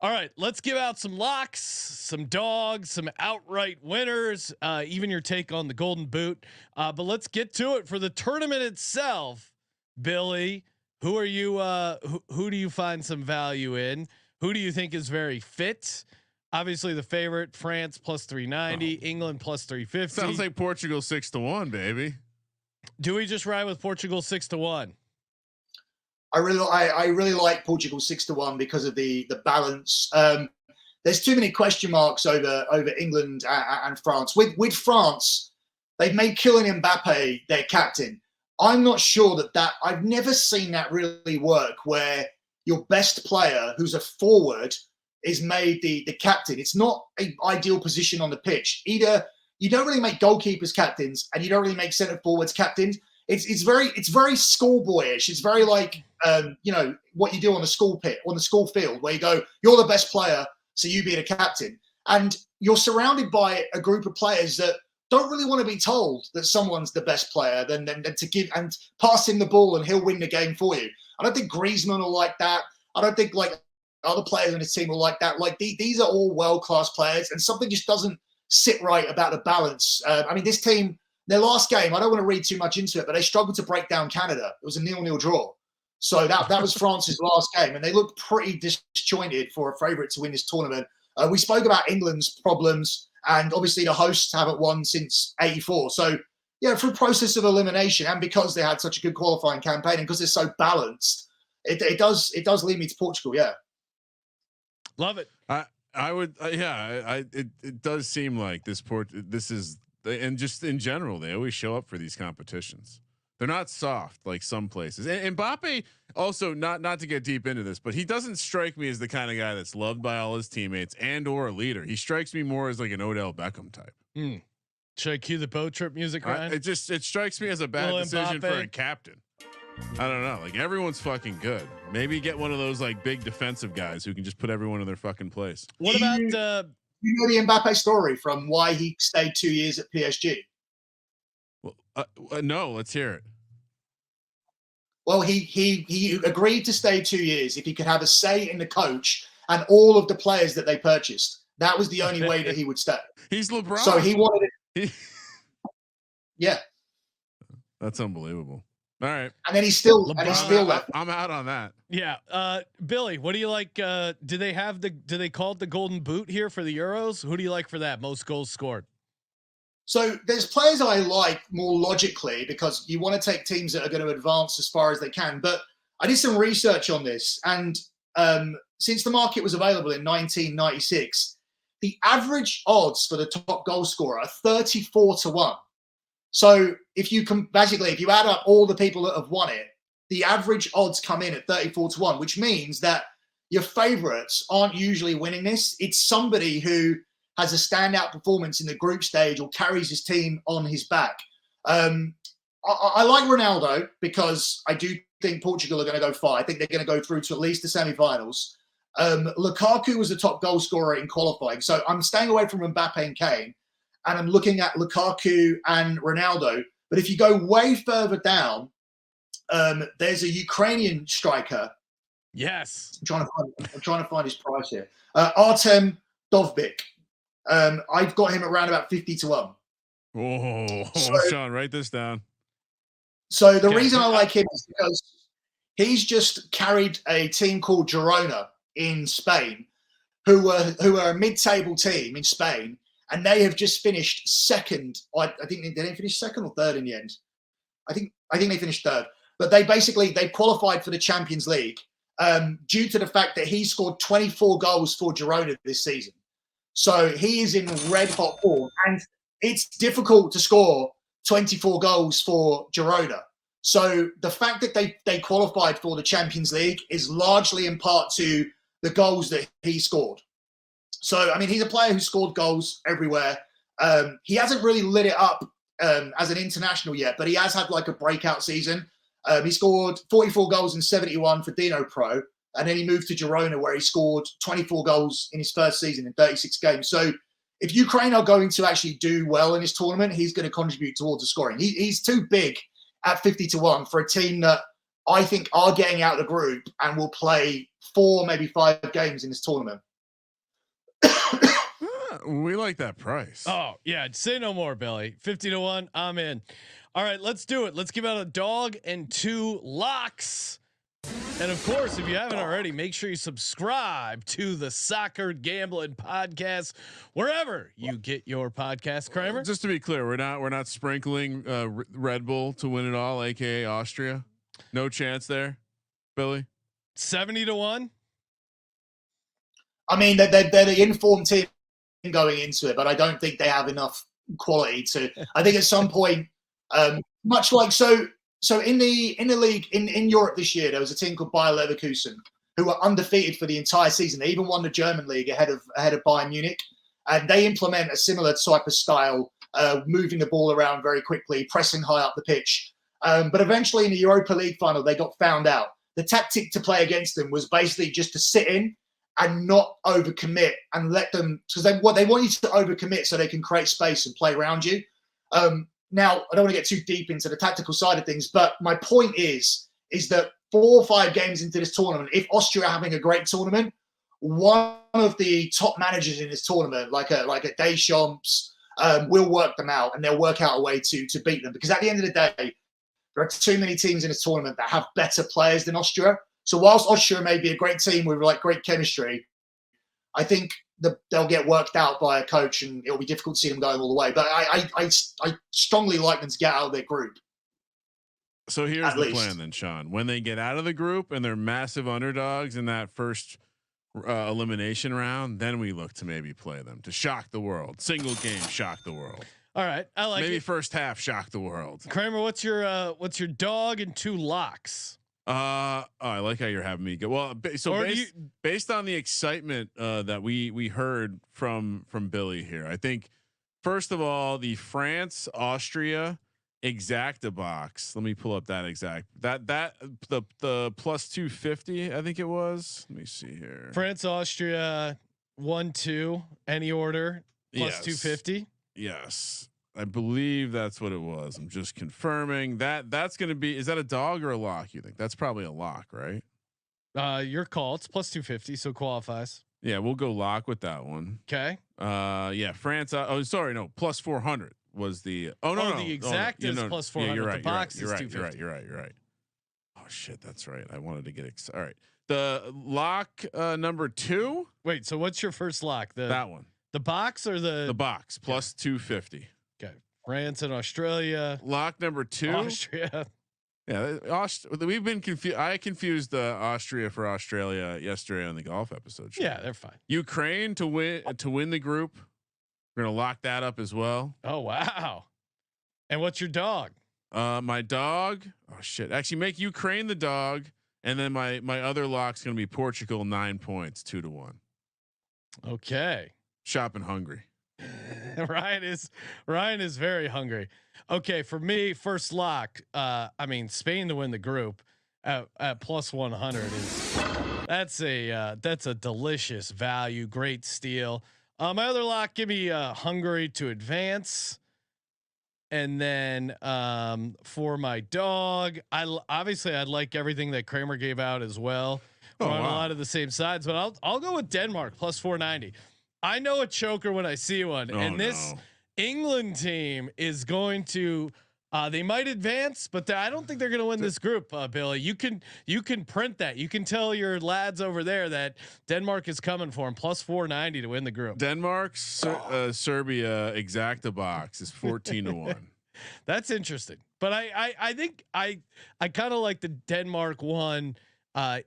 All right, let's give out some locks, some dogs, some outright winners, even your take on the Golden Boot. But let's get to it for the tournament itself. Billy, who are you? Who do you find some value in? Who do you think is very fit? Obviously, the favorite France plus 390, England plus 350. Sounds like Portugal 6-1, baby. Do we just ride with Portugal 6-1? I really like Portugal 6-1 because of the balance. There's too many question marks over England and France. With France, they've made Kylian Mbappe their captain. I'm not sure that I've never seen that really work where your best player, who's a forward, is made the captain. It's not an ideal position on the pitch. Either you don't really make goalkeepers captains and you don't really make centre forwards captains. It's very schoolboyish. It's very like what you do on the school field, where you go, you're the best player, so you be the captain, and you're surrounded by a group of players that don't really want to be told that someone's the best player, than to give and pass him the ball and he'll win the game for you. I don't think Griezmann will like that. I don't think like other players on his team will like that. Like these are all world-class players, and something just doesn't sit right about the balance. I mean, this team. Their last game, I don't want to read too much into it, but they struggled to break down Canada. It was a 0-0 draw. So that was France's last game, and they looked pretty disjointed for a favourite to win this tournament. We spoke about England's problems, and obviously the hosts haven't won since '84. So, yeah, through process of elimination, and because they had such a good qualifying campaign, and because they're so balanced, it does lead me to Portugal. Yeah, love it. I would, it does seem like this is. And just in general, they always show up for these competitions. They're not soft like some places. And Mbappe also, not to get deep into this, but he doesn't strike me as the kind of guy that's loved by all his teammates and or a leader. He strikes me more as like an Odell Beckham type. Should I cue the boat trip music, Ryan? It strikes me as a bad decision for a captain. I don't know. Like everyone's fucking good. Maybe get one of those like big defensive guys who can just put everyone in their fucking place. What about you know the Mbappe story from why he stayed 2 years at PSG? Well, no, let's hear it. Well, he agreed to stay 2 years if he could have a say in the coach and all of the players that they purchased. That was the only way that he would stay. He's LeBron. So he wanted it. Yeah. That's unbelievable. All right. And then he's still left. I'm out on that. Yeah. Billy, what do you like? Do they call it the Golden Boot here for the Euros? Who do you like for that? Most goals scored. So there's players I like more logically because you want to take teams that are going to advance as far as they can. But I did some research on this, and since the market was available in 1996, the average odds for the top goal scorer are 34-1. So if you add up all the people that have won it, the average odds come in at 34-1, which means that your favorites aren't usually winning this. It's somebody who has a standout performance in the group stage or carries his team on his back. I like Ronaldo because I do think Portugal are going to go far. I think they're going to go through to at least the semi-finals. Lukaku was the top goal scorer in qualifying. So I'm staying away from Mbappe and Kane, and I'm looking at Lukaku and Ronaldo. But if you go way further down, there's a Ukrainian striker. Yes. I'm trying to find his price here. Artem Dovbyk. I've got him around about 50-1. Sean, write this down. So the reason I like him is because he's just carried a team called Girona in Spain, who are a mid-table team in Spain, and they have just finished second. I think they finished second or third in the end. I think they finished third, but they qualified for the Champions League due to the fact that he scored 24 goals for Girona this season. So he is in red hot form, and it's difficult to score 24 goals for Girona. So the fact that they qualified for the Champions League is largely in part to the goals that he scored. So, I mean, he's a player who scored goals everywhere. He hasn't really lit it up as an international yet, but he has had like a breakout season. He scored 44 goals in 71 for Dino Pro, and then he moved to Girona where he scored 24 goals in his first season in 36 games. So if Ukraine are going to actually do well in this tournament, he's going to contribute towards the scoring. He's too big at 50-1 for a team that I think are getting out of the group and will play 4, maybe 5 games in this tournament. We like that price. Oh yeah, say no more, Billy. 50-1. I'm in. All right, let's do it. Let's give out a dog and 2 locks. And of course, if you haven't already, make sure you subscribe to the Soccer Gambling Podcast wherever you get your podcast. Kramer, Just to be clear, we're not sprinkling Red Bull to win it all, aka Austria. No chance there, Billy. 70-1. I mean, they're the informed team going into it, but I don't think they have enough quality to. I think at some point, much like so in the league in Europe this year, there was a team called Bayer Leverkusen who were undefeated for the entire season. They even won the German league ahead of Bayern Munich, and they implement a similar type of style, moving the ball around very quickly, pressing high up the pitch. But eventually, in the Europa League final, they got found out. The tactic to play against them was basically just to sit in and not overcommit and let them, because they want you to overcommit so they can create space and play around you. Now, I don't want to get too deep into the tactical side of things, but my point is that 4 or 5 games into this tournament, if Austria are having a great tournament, one of the top managers in this tournament, like a Deschamps, will work them out, and they'll work out a way to beat them. Because at the end of the day, there are too many teams in this tournament that have better players than Austria. So whilst Austria may be a great team with like great chemistry, I think they'll get worked out by a coach, and it'll be difficult to see them going all the way. But I strongly like them to get out of their group. So here's the plan then, Sean. When they get out of the group and they're massive underdogs in that first elimination round, then we look to maybe play them to shock the world. Single game, shock the world. All right, I like maybe it. First half, shock the world. Kramer, what's your dog and 2 locks? I like how you're having me go. Well, based on the excitement that we heard from Billy here, I think first of all the France Austria exacta box. Let me pull up that the plus 250. I think it was. Let me see here. France Austria 1-2 any order plus 250. Yes. I believe that's what it was. I'm just confirming that's going to be, is that a dog or a lock? You think that's probably a lock, right? Your call. It's plus 250. So qualifies. Yeah. We'll go lock with that one. Okay. Yeah. France. Oh, sorry. No, plus 400 was the, no, the exact is plus 400. Yeah, you're right. The box you're right. is 250. You're right. Oh shit. That's right. I wanted to get excited. All right. The lock, number 2. Wait, so what's your first lock? That one, the box or the box plus 250. Okay. France and Australia. Lock number 2. Austria. Yeah, we've been confused. I confused Austria for Australia yesterday on the golf episode. Yeah, they're fine. Ukraine to win the group. We're gonna lock that up as well. Oh wow! And what's your dog? My dog. Oh shit! Actually, make Ukraine the dog, and then my other lock's gonna be Portugal 9 points 2-1. Okay. Shopping hungry. Ryan is very hungry. Okay, for me, first lock. I mean, Spain to win the group at plus 100 that's a delicious value, great steal. My other lock, give me Hungary to advance, and then for my dog, I'd like everything that Kramer gave out as well. We're on a lot of the same sides, but I'll go with Denmark plus 490. I know a choker when I see one, and this England team is going to. They might advance, but I don't think they're going to win this group. Billy, you can print that. You can tell your lads over there that Denmark is coming for them. Plus 490 to win the group. Denmark, Serbia exacta box is 14-1. That's interesting, but I think I kind of like the Denmark one.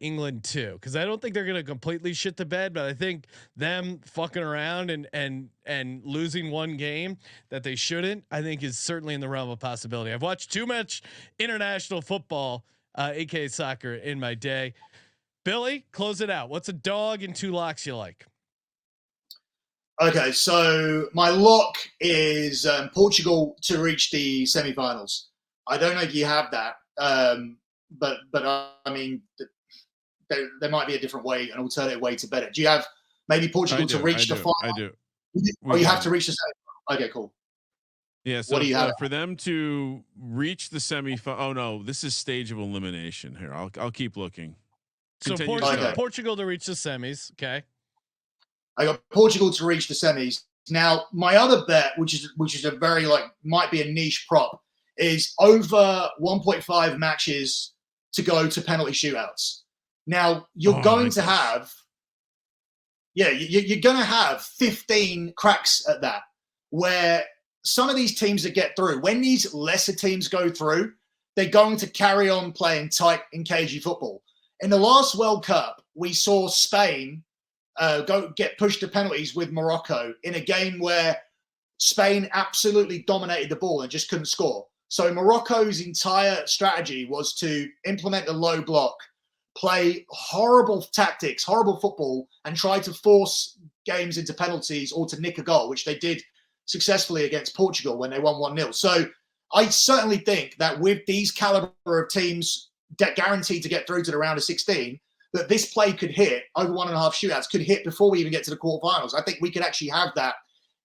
England too, because I don't think they're going to completely shit the bed, but I think them fucking around and losing one game that they shouldn't, I think is certainly in the realm of possibility. I've watched too much international football, aka soccer, in my day. Billy, close it out. What's a dog and 2 locks you like? Okay, so my lock is Portugal to reach the semi-finals. I don't know if you have that, but I mean. There might be a different way, an alternative way to bet it. Do you have maybe Portugal to reach the final? I do. Oh, you have to reach the semi. Okay, cool. Yeah. So what do you have? For them to reach the semi-final? Oh no, this is stage of elimination. Here, I'll keep looking. Continue. Portugal to reach the semis. Okay. I got Portugal to reach the semis. Now, my other bet, which is a very might be a niche prop, is over 1.5 matches to go to penalty shootouts. Now, you're going to have 15 cracks at that, where some of these teams that get through, when these lesser teams go through, they're going to carry on playing tight and cagey football. In the last World Cup, we saw Spain get pushed to penalties with Morocco in a game where Spain absolutely dominated the ball and just couldn't score. So Morocco's entire strategy was to implement the low block, play horrible tactics, horrible football, and try to force games into penalties or to nick a goal, which they did successfully against Portugal when they won 1-0. So I certainly think that with these caliber of teams guaranteed to get through to the round of 16, that this play could hit over 1.5 shootouts, could hit before we even get to the quarterfinals. I think we could actually have that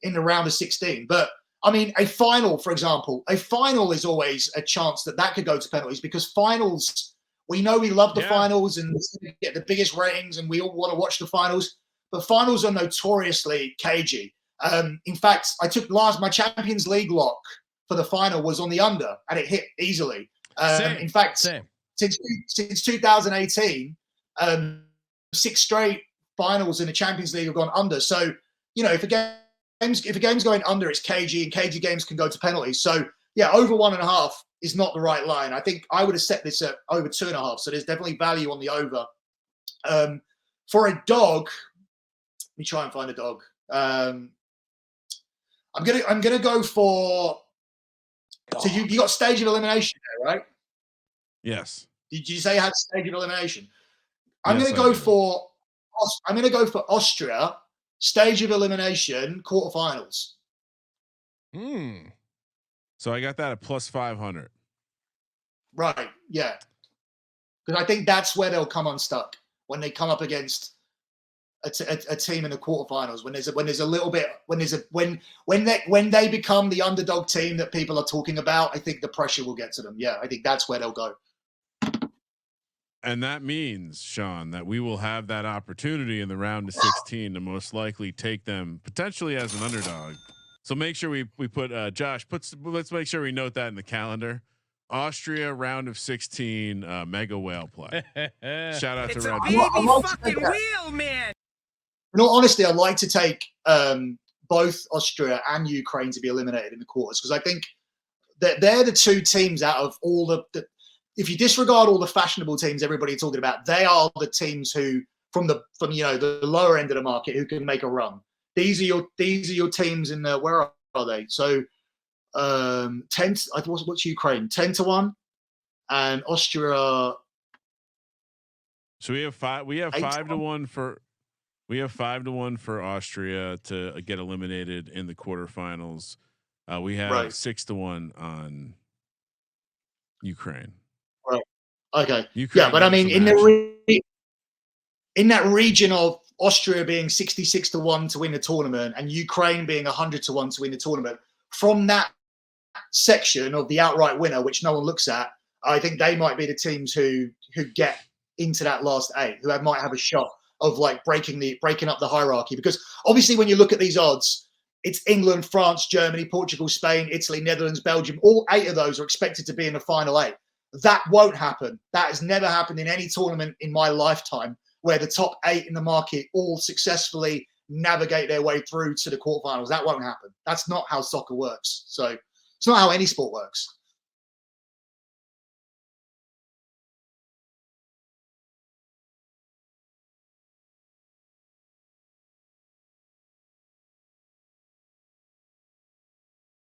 in the round of 16. But I mean, a final, for example, a final is always a chance that could go to penalties, because finals, we know we love the finals and get the biggest ratings and we all want to watch the finals, but finals are notoriously cagey. In fact, I took my Champions League lock for the final was on the under, and it hit easily. In fact, since 2018, 6 straight finals in the Champions League have gone under. So, you know, if a game's going under, it's cagey, and cagey games can go to penalties. So, yeah, over 1.5 is not the right line. I think I would have set this at over 2.5. So there's definitely value on the over. For a dog, let me try and find a dog. I'm gonna go for. So you got stage of elimination there, right? Yes. Did you say you had stage of elimination? I'm going to go for Austria, stage of elimination, quarterfinals. So I got that at plus 500. Right. Yeah. Because I think that's where they'll come unstuck, when they come up against a team in the quarterfinals. When they become the underdog team that people are talking about, I think the pressure will get to them. Yeah, I think that's where they'll go. And that means, Sean, that we will have that opportunity in the round of 16 to most likely take them potentially as an underdog. So make sure we put Josh let's make sure we note that in the calendar. Austria round of 16 mega whale play. Shout out to Red. Fucking wheel, man. In all honesty, I'd like to take both Austria and Ukraine to be eliminated in the quarters, because I think that they're the two teams out of all the if you disregard all the fashionable teams everybody's talking about, they are the teams who from the lower end of the market who can make a run. These are your teams in the, where are they? So 10 what's Ukraine? 10-1 and Austria. So we have 5-1 for. We have 5-1 for Austria to get eliminated in the quarterfinals. We have 6-1 on Ukraine. Right. Okay. Ukraine, yeah, but I mean, in that region of Austria being 66-1 to win the tournament and Ukraine being 100-1 to win the tournament, from that section of the outright winner, which no one looks at, I think they might be the teams who get into that last 8, who might have a shot of breaking up the hierarchy. Because obviously when you look at these odds, it's England, France, Germany, Portugal, Spain, Italy, Netherlands, Belgium. All 8 of those are expected to be in the final 8. That won't happen. That has never happened in any tournament in my lifetime, where the top 8 in the market all successfully navigate their way through to the quarterfinals. That won't happen. That's not how soccer works. So it's not how any sport works.